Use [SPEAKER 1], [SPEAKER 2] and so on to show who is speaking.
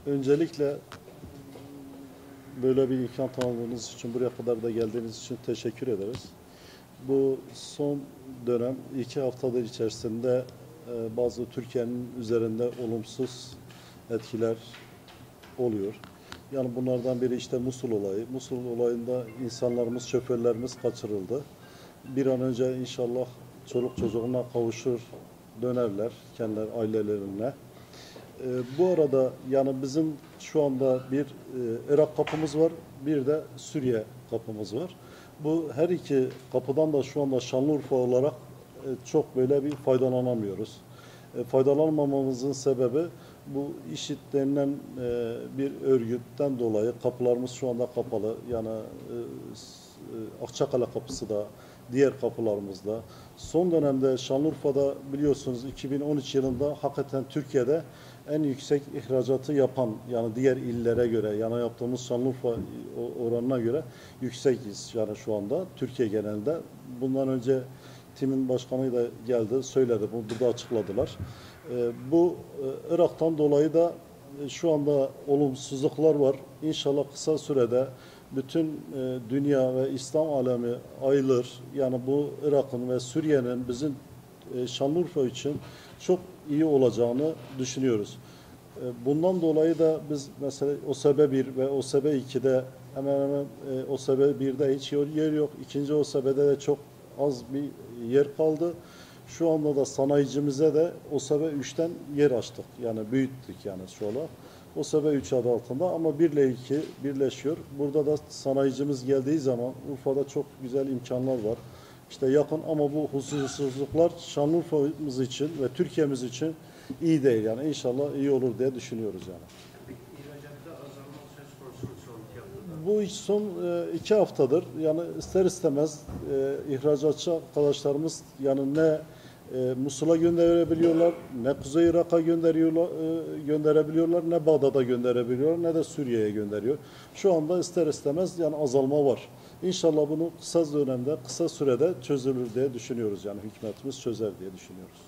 [SPEAKER 1] Öncelikle böyle bir imkan tanıdığınız için, buraya kadar da geldiğiniz için teşekkür ederiz. Bu son dönem 2 haftadır içerisinde bazı Türkiye'nin üzerinde olumsuz etkiler oluyor. Yani bunlardan biri işte Musul olayı. Musul olayında insanlarımız, şoförlerimiz kaçırıldı. Bir an önce inşallah çoluk çocuğuna kavuşur, dönerler kendileri ailelerine. Bu arada yani bizim şu anda bir Irak kapımız var, bir de Suriye kapımız var. Bu her iki kapıdan da şu anda Şanlıurfa olarak çok böyle bir faydalanamıyoruz. Faydalanmamamızın sebebi bu IŞİD denilen bir örgütten dolayı kapılarımız şu anda kapalı. Yani Akçakale kapısı da diğer kapılarımızda. Son dönemde Şanlıurfa'da biliyorsunuz 2013 yılında hakikaten Türkiye'de en yüksek ihracatı yapan, yani diğer illere göre, yani yaptığımız Şanlıurfa oranına göre yüksekiz yani şu anda Türkiye genelinde. Bundan önce timin başkanı da geldi, söyledi, bunu burada açıkladılar. Bu Irak'tan dolayı da şu anda olumsuzluklar var. İnşallah kısa sürede bütün dünya ve İslam alemi ayılır. Yani bu Irak'ın ve Suriye'nin bizim Şanlıurfa için çok iyi olacağını düşünüyoruz. Bundan dolayı da biz mesela OSB 1 ve OSB 2'de hemen hemen OSB 1'de hiç yer yok. İkinci OSB'de de çok az bir yer kaldı. Şu anda da sanayicimize de OSB 3'ten yer açtık. Yani büyüttük yani şu an. OSB 3 adı altında ama 1 ile 2 birleşiyor. Burada da sanayicimiz geldiği zaman Urfa'da çok güzel imkanlar var. İşte yakın ama bu huzursuzluklar Şanlıurfa'mız için ve Türkiye'miz için iyi değil. Yani inşallah iyi olur diye düşünüyoruz yani.
[SPEAKER 2] İhracatta azalma söz konusu mu son 2 haftada?
[SPEAKER 1] Bu iş son 2 haftadır. Yani ister istemez ihracatçı arkadaşlarımız yani ne Musul'a gönderebiliyorlar, ne Kuzey Irak'a gönderebiliyorlar, ne Bağdat'a gönderebiliyorlar, ne de Suriye'ye gönderiyor. Şu anda ister istemez yani azalma var. İnşallah bunu kısa dönemde, kısa sürede çözülür diye düşünüyoruz. Yani hükümetimiz çözer diye düşünüyoruz.